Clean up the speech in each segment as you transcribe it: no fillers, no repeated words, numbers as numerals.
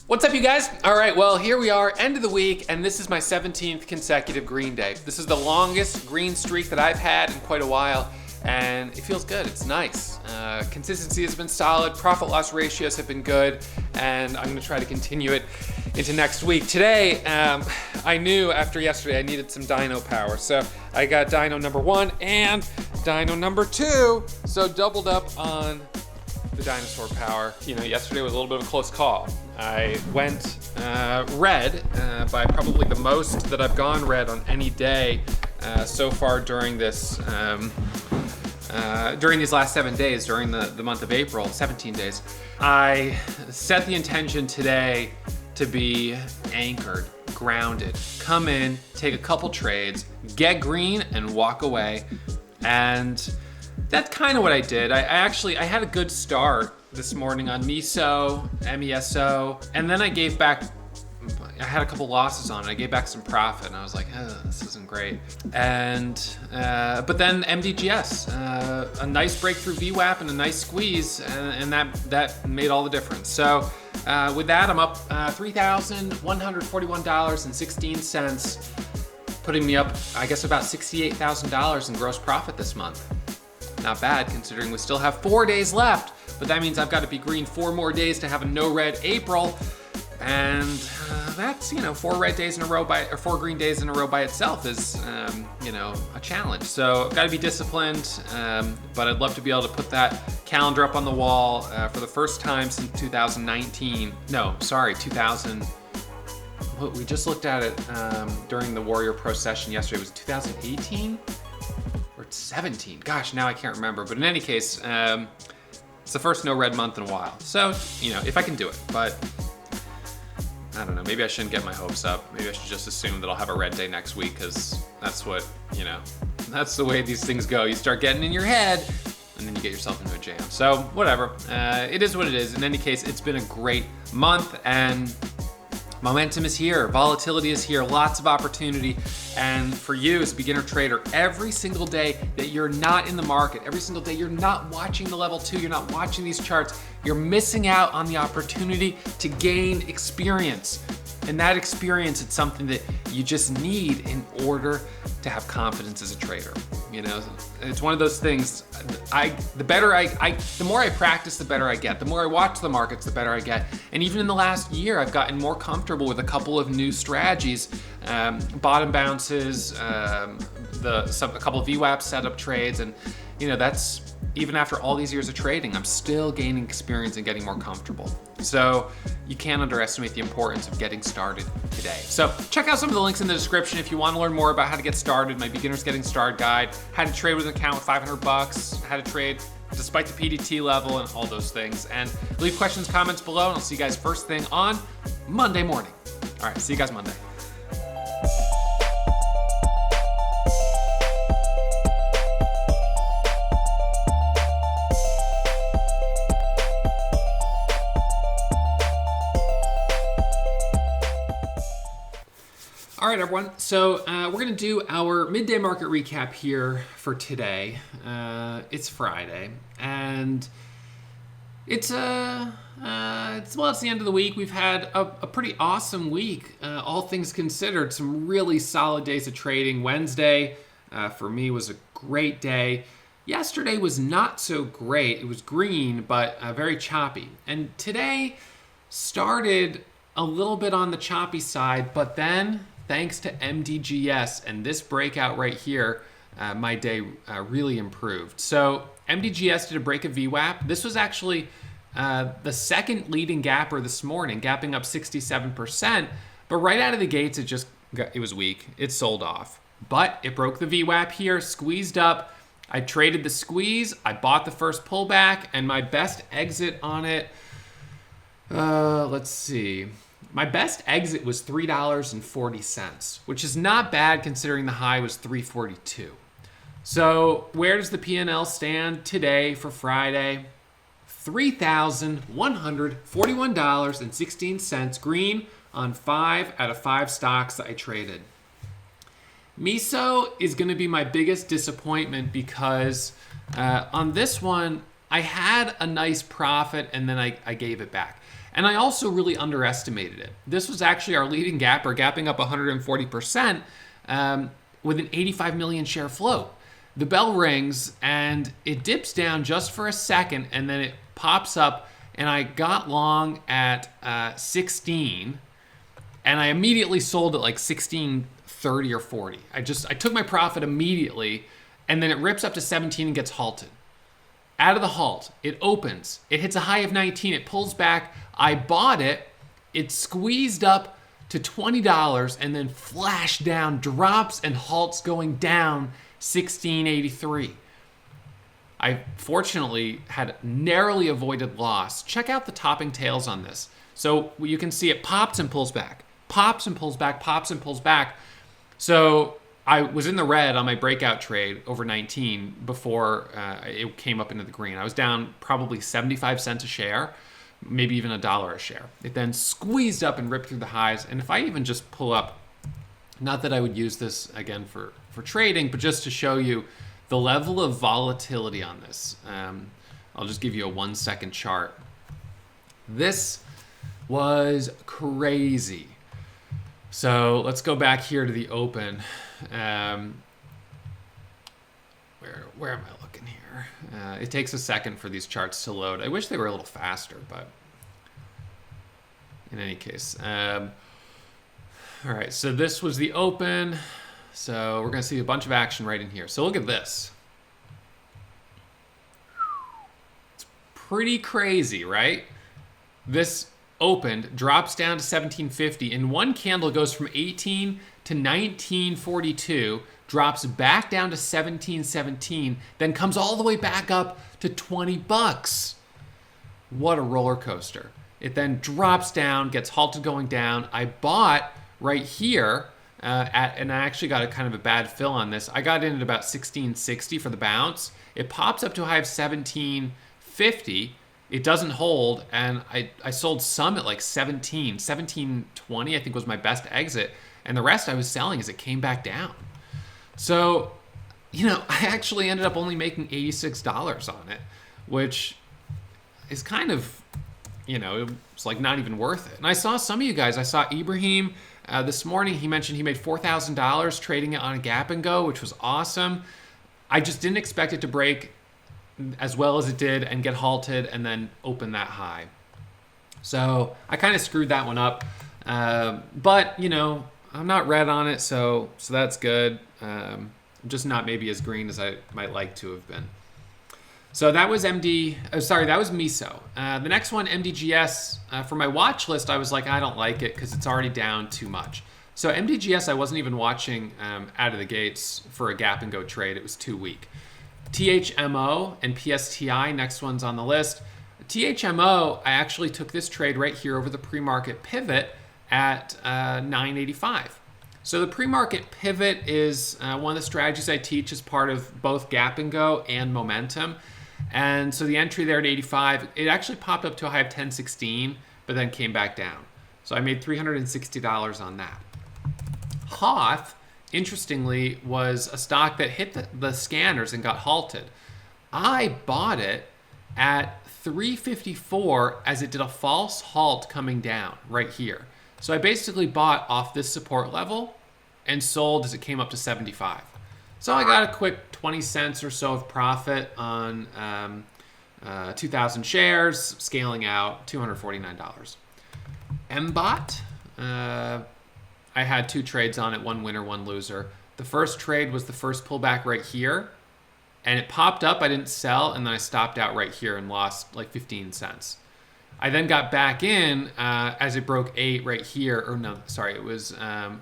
What's up, you guys? All right, well, here we are, end of the week, and this is my 17th consecutive green day. This is the longest green streak that I've had in quite a while, and it feels good. It's nice. Consistency has been solid, profit loss ratios have been good, and I'm gonna try to continue it into next week. Today, I knew after yesterday I needed some dyno power, so I got dyno number 1 and dyno number 2, so doubled up on the dinosaur power. You know, yesterday was a little bit of a close call. I went red by probably the most that I've gone red on any day so far during this during these last 7 days, during the month of April, 17 days. I set the intention today to be anchored, grounded, come in, take a couple trades, get green, and walk away. And that's kind of what I did. I had a good start this morning on MISO, MESO, and then I had a couple losses on it. I gave back some profit, and I was like, this isn't great. And but then MDGS, a nice breakthrough VWAP and a nice squeeze, and that made all the difference. So with that, I'm up $3,141.16, putting me up, I guess, about $68,000 in gross profit this month. Not bad, considering we still have 4 days left, but that means I've got to be green 4 more days to have a no red April, and that's, 4 red days in a row or 4 green days in a row by itself is, a challenge. So I've got to be disciplined, but I'd love to be able to put that calendar up on the wall for the first time since 2019. No, sorry, 2000. We just looked at it during the Warrior Pro session yesterday. Was it 2018? 17. Gosh, now I can't remember. But in any case, it's the first no red month in a while. So, if I can do it. But I don't know. Maybe I shouldn't get my hopes up. Maybe I should just assume that I'll have a red day next week, because that's what, that's the way these things go. You start getting in your head, and then you get yourself into a jam. So, whatever. It is what it is. In any case, it's been a great month, and momentum is here, volatility is here, lots of opportunity. And for you as a beginner trader, every single day that you're not in the market, every single day you're not watching the level 2, you're not watching these charts, you're missing out on the opportunity to gain experience. And that experience, it's something that you just need in order to have confidence as a trader. It's one of those things. The more I practice, the better I get. The more I watch the markets, the better I get. And even in the last year, I've gotten more comfortable with a couple of new strategies, bottom bounces, a couple of VWAP setup trades, and that's even after all these years of trading, I'm still gaining experience and getting more comfortable. So you can't underestimate the importance of getting started today. So check out some of the links in the description if you want to learn more about how to get started, my beginner's getting started guide, how to trade with an account with $500, how to trade despite the PDT level, and all those things. And leave questions, comments below, and I'll see you guys first thing on Monday morning. All right, see you guys Monday. All right, everyone. So we're going to do our midday market recap here for today. It's Friday, and it's the end of the week. We've had a pretty awesome week, all things considered. Some really solid days of trading. Wednesday, for me, was a great day. Yesterday was not so great. It was green, but very choppy. And today started a little bit on the choppy side, but then, thanks to MDGS and this breakout right here, my day really improved. So MDGS did a break of VWAP. This was actually the second leading gapper this morning, gapping up 67%. But right out of the gates, it was weak. It sold off. But it broke the VWAP here, squeezed up. I traded the squeeze. I bought the first pullback, and my best exit on it, let's see. My best exit was $3.40, which is not bad considering the high was $3.42. So where does the P&L stand today for Friday? $3,141.16 green on 5 out of 5 stocks that I traded. MISO is going to be my biggest disappointment because on this one, I had a nice profit and then I gave it back. And I also really underestimated it. This was actually our leading gapper, gapping up 140% with an 85 million share float. The bell rings and it dips down just for a second and then it pops up, and I got long at 16 and I immediately sold at like 16.30 or 40. I took my profit immediately, and then it rips up to 17 and gets halted. Out of the halt, it opens, it hits a high of 19, it pulls back. I bought it, it squeezed up to $20 and then flashed down, drops and halts going down 16.83. I fortunately had narrowly avoided loss. Check out the topping tails on this. So you can see it pops and pulls back, pops and pulls back, pops and pulls back. So I was in the red on my breakout trade over 19 before it came up into the green. I was down probably 75 cents a share, maybe even $1 a share. It then squeezed up and ripped through the highs. And if I even just pull up, not that I would use this again for trading, but just to show you the level of volatility on this. I'll just give you a 1 second chart. This was crazy. So let's go back here to the open. Where am I looking here? It takes a second for these charts to load. I wish they were a little faster, but in any case. All right, so this was the open. So we're going to see a bunch of action right in here. So look at this. It's pretty crazy, right? This opened, drops down to 1750. In one candle, it goes from 18 to 1942, drops back down to 1717, then comes all the way back up to 20 bucks. What a roller coaster. It then drops down, gets halted going down. I bought right here, and I actually got a kind of a bad fill on this. I got in at about 1660 for the bounce. It pops up to a high of 1750. It doesn't hold, and I sold some at like 1720, I think was my best exit. And the rest I was selling as it came back down. So, I actually ended up only making $86 on it, which is kind of, it's like not even worth it. And I saw some of you guys, I saw Ibrahim this morning, he mentioned he made $4,000 trading it on a gap and go, which was awesome. I just didn't expect it to break as well as it did and get halted and then open that high. So I kind of screwed that one up. But, I'm not red on it, so that's good. I'm just not maybe as green as I might like to have been. So that was that was MISO. The next one, MDGS, for my watch list, I was like, I don't like it because it's already down too much. So MDGS, I wasn't even watching out of the gates for a gap and go trade. It was too weak. THMO and PSTI, next one's on the list. THMO, I actually took this trade right here over the pre-market pivot at 985. So the pre-market pivot is one of the strategies I teach as part of both gap and go and momentum. And so the entry there at 85, it actually popped up to a high of 1016, but then came back down. So I made $360 on that. Hoth, interestingly, was a stock that hit the scanners and got halted. I bought it at 354 as it did a false halt coming down right here. So I basically bought off this support level and sold as it came up to 75. So I got a quick 20 cents or so of profit on 2,000 shares, scaling out $249. MBOT, I had two trades on it, one winner, one loser. The first trade was the first pullback right here, and it popped up. I didn't sell, and then I stopped out right here and lost like 15 cents. I then got back in as it broke 8 right here, or no, sorry, it was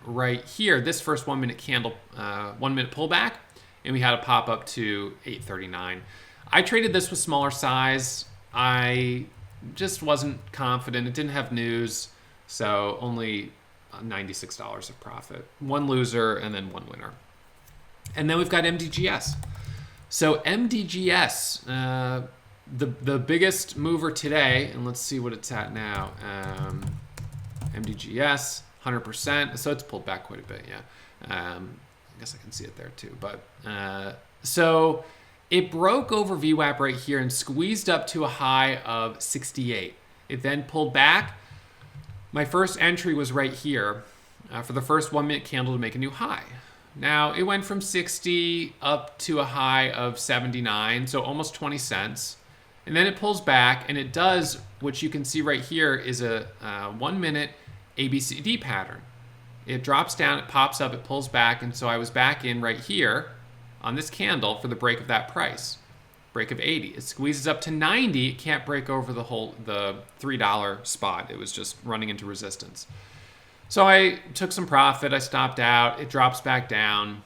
right here. This first 1 minute candle, 1 minute pullback, and we had a pop up to 839. I traded this with smaller size. I just wasn't confident. It didn't have news, so only $96 of profit. One loser and then one winner. And then we've got MDGS. So MDGS, the biggest mover today, and let's see what it's at now. MDGS, 100%. So it's pulled back quite a bit, yeah. I guess I can see it there too. But so it broke over VWAP right here and squeezed up to a high of 68. It then pulled back. My first entry was right here for the first 1 minute candle to make a new high. Now, it went from 60 up to a high of 79, so almost 20 cents. And then it pulls back, and it does, which you can see right here, is a 1 minute ABCD pattern. It drops down, it pops up, it pulls back, and so I was back in right here on this candle for the break of that price, break of 80. It squeezes up to 90. It can't break over the $3 spot. It was just running into resistance. So I took some profit. I stopped out. It drops back down.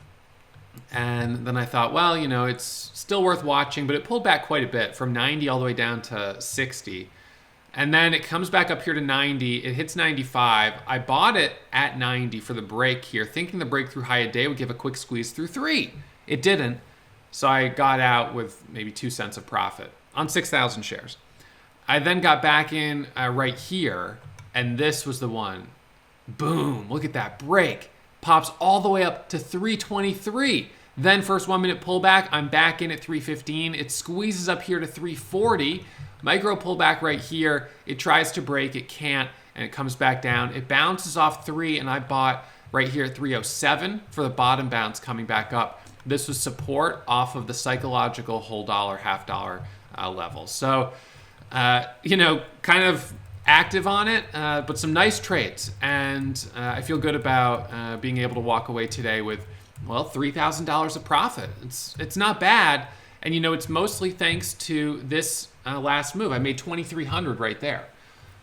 And then I thought, well, it's still worth watching, but it pulled back quite a bit from 90 all the way down to 60. And then it comes back up here to 90. It hits 95. I bought it at 90 for the break here, thinking the breakthrough high a day would give a quick squeeze through 3. It didn't. So I got out with maybe 2 cents of profit on 6,000 shares. I then got back in right here, and this was the one. Boom, look at that break. Pops all the way up to 323. Then first 1 minute pullback, I'm back in at 315. It squeezes up here to 340. Micro pullback right here. It tries to break, it can't, and it comes back down. It bounces off 3, and I bought right here at 307 for the bottom bounce coming back up. This was support off of the psychological whole dollar, half dollar level. So, kind of active on it, but some nice trades. And I feel good about being able to walk away today with, well, $3,000 of profit. It's not bad. And, it's mostly thanks to this last move. I made $2,300 right there.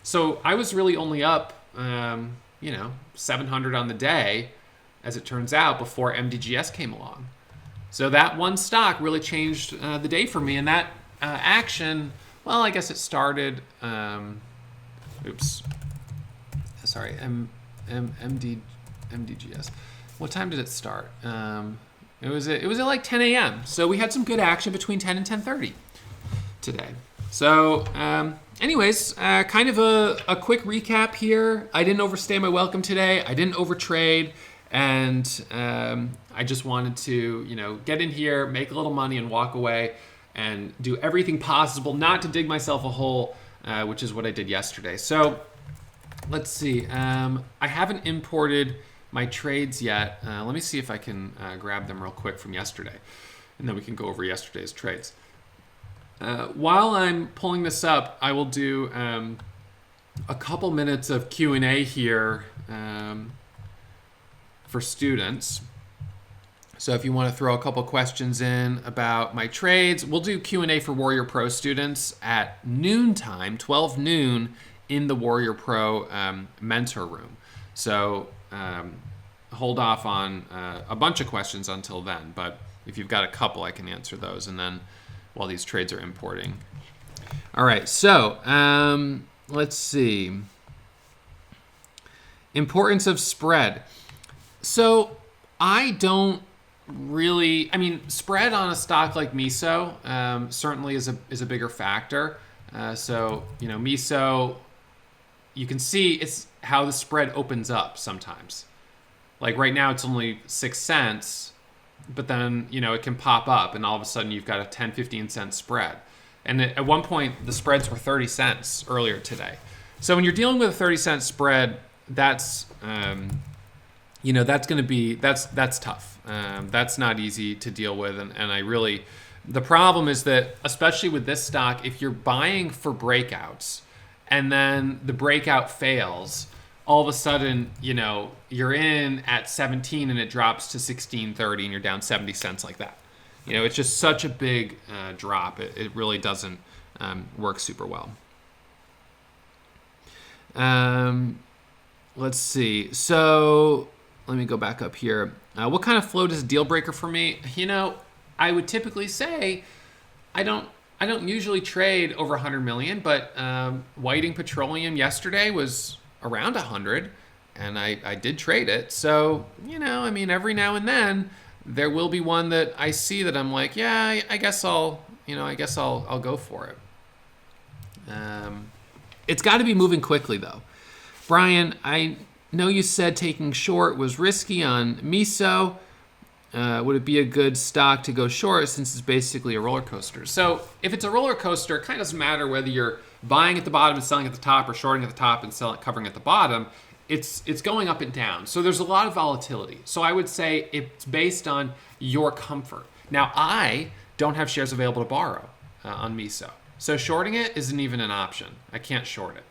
So I was really only up, $700 on the day, as it turns out, before MDGS came along. So that one stock really changed the day for me. And that action, well, I guess it started, MDGS. What time did it start? It was at like 10 a.m. So we had some good action between 10 and 10:30 today. So anyways, kind of a quick recap here. I didn't overstay my welcome today. I didn't overtrade. And I just wanted to, get in here, make a little money, and walk away and do everything possible not to dig myself a hole, which is what I did yesterday. So let's see. I haven't imported my trades yet. Let me see if I can grab them real quick from yesterday, and then we can go over yesterday's trades. While I'm pulling this up, I will do a couple minutes of Q&A here for students. So if you want to throw a couple questions in about my trades, we'll do Q&A for Warrior Pro students at noontime, 12 noon, in the Warrior Pro mentor room. So hold off on a bunch of questions until then, but if you've got a couple, I can answer those, and then while these trades are importing. All right, so let's see. Importance of spread. So I don't really, spread on a stock like MISO certainly is a bigger factor. So, MISO, you can see it's how the spread opens up sometimes. Like right now it's only 6 cents, but then, it can pop up and all of a sudden you've got a 10, 15 cent spread. And at one point the spreads were 30 cents earlier today. So when you're dealing with a 30-cent spread, that's that's going to be, that's tough. That's not easy to deal with. And I really, the problem is that, especially with this stock, if you're buying for breakouts and then the breakout fails, all of a sudden, you're in at 17 and it drops to 16.30 and you're down 70 cents like that. It's just such a big drop. It really doesn't work super well. Let's see. So let me go back up here. What kind of float is a deal breaker for me? I would typically say I don't usually trade over 100 million, but Whiting Petroleum yesterday was around 100, and I did trade it. So every now and then there will be one that I see that I'm like, yeah, I guess I'll go for it. It's got to be moving quickly though. Brian, I know you said taking short was risky on MISO. Would it be a good stock to go short since it's basically a roller coaster? So if it's a roller coaster, it kind of doesn't matter whether you're buying at the bottom and selling at the top, or shorting at the top and covering at the bottom, it's going up and down. So there's a lot of volatility. So I would say it's based on your comfort. Now, I don't have shares available to borrow on MISO. So shorting it isn't even an option. I can't short it.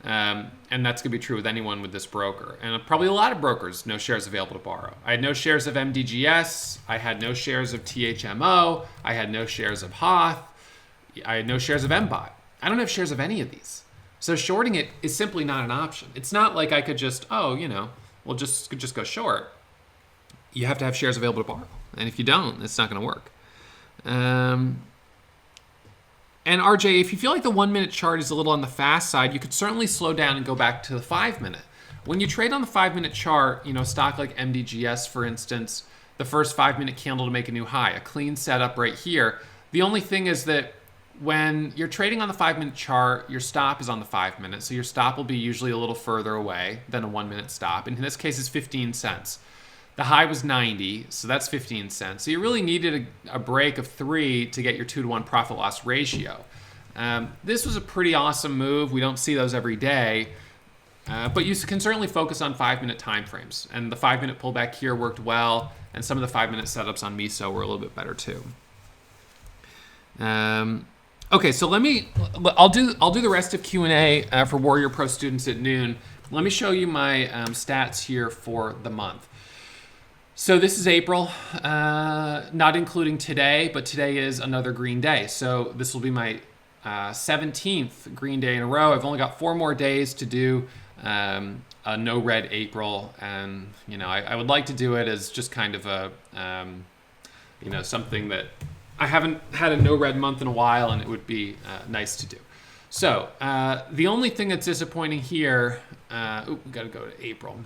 And that's going to be true with anyone with this broker. And probably a lot of brokers, no shares available to borrow. I had no shares of MDGS. I had no shares of THMO. I had no shares of Hoth. I had no shares of MBOT. I don't have shares of any of these. So shorting it is simply not an option. It's not like I could just, just go short. You have to have shares available to borrow. And if you don't, it's not going to work. And RJ, if you feel like the 1 minute chart is a little on the fast side, you could certainly slow down and go back to the 5 minute. When you trade on the 5 minute chart, a stock like MDGS, for instance, the first 5 minute candle to make a new high, a clean setup right here. The only thing is that when you're trading on the 5 minute chart, your stop is on the 5 minute. So your stop will be usually a little further away than a 1 minute stop. In this case, it's 15 cents. The high was 90, so that's 15 cents. So you really needed a break of 3 to get your 2-to-1 profit-loss ratio. This was a pretty awesome move. We don't see those every day, but you can certainly focus on 5 minute time frames. And the 5 minute pullback here worked well, and some of the 5 minute setups on MISO were a little bit better too. Okay, so I'll do the rest of Q&A for Warrior Pro students at noon. Let me show you my stats here for the month. So this is April, not including today, but today is another green day. So this will be my 17th green day in a row. I've only got 4 more days to do a no red April. And, I would like to do it as just kind of a, something that I haven't had a no red month in a while, and it would be nice to do. So the only thing that's disappointing here, we got to go to April,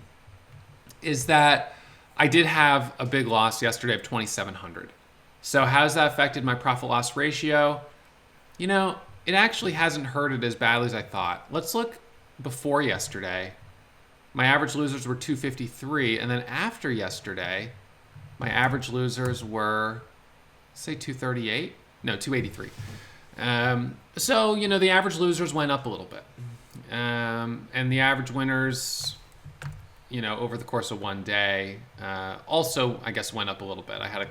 is that I did have a big loss yesterday of 2,700. So how's that affected my profit loss ratio? It actually hasn't hurt it as badly as I thought. Let's look before yesterday. My average losers were 253, and then after yesterday, my average losers were, say, 238? No, 283. So, the average losers went up a little bit. And the average winners, over the course of one day, also, I guess, went up a little bit. I had I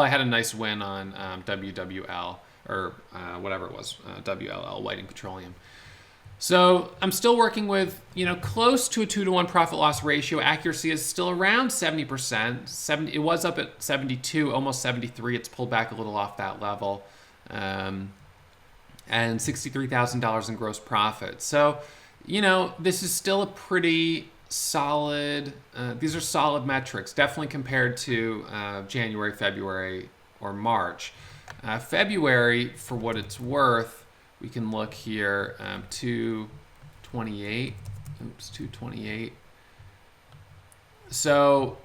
had a nice win on WWL, or whatever it was, WLL, Whiting Petroleum. So I'm still working with, close to a 2-to-1 profit-loss ratio. Accuracy is still around 70%. It was up at 72, almost 73. It's pulled back a little off that level. And $63,000 in gross profit. So, this is still a pretty solid, these are solid metrics, definitely compared to January, February, or March. February, for what it's worth, we can look here, 228. So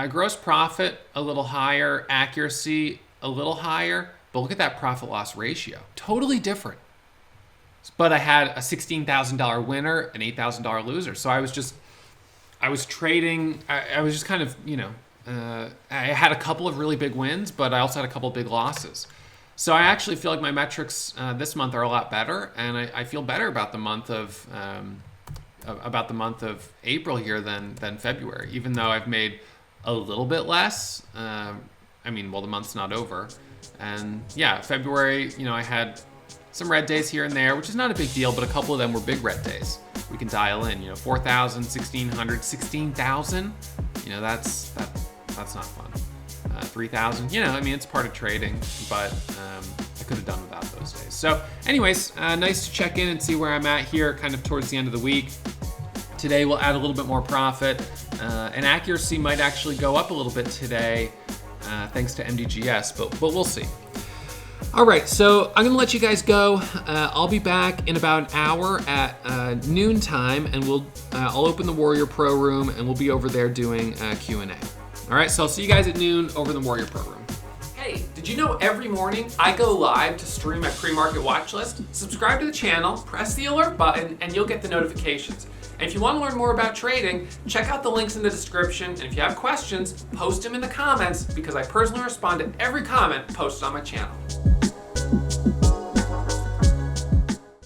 gross profit a little higher, accuracy a little higher, but look at that profit loss ratio, totally different. But I had a $16,000 winner, an $8,000 loser. So I was just trading. I was just kind of, I had a couple of really big wins, but I also had a couple of big losses. So I actually feel like my metrics this month are a lot better, and I feel better about the month of April here than February, even though I've made a little bit less. The month's not over, and yeah, February, I had some red days here and there, which is not a big deal, but a couple of them were big red days. We can dial in, 4,000, 1,600, 16,000. That's not fun. 3,000, it's part of trading, but I could have done without those days. So anyways, nice to check in and see where I'm at here kind of towards the end of the week. Today we'll add a little bit more profit, and accuracy might actually go up a little bit today thanks to MDGS, but we'll see. All right, so I'm going to let you guys go. I'll be back in about an hour at noontime, and I'll open the Warrior Pro room, and we'll be over there doing Q&A. All right, so I'll see you guys at noon over in the Warrior Pro room. Hey, did you know every morning I go live to stream my pre-market watch list? Subscribe to the channel, press the alert button, and you'll get the notifications. And if you want to learn more about trading, check out the links in the description. And if you have questions, post them in the comments, because I personally respond to every comment posted on my channel.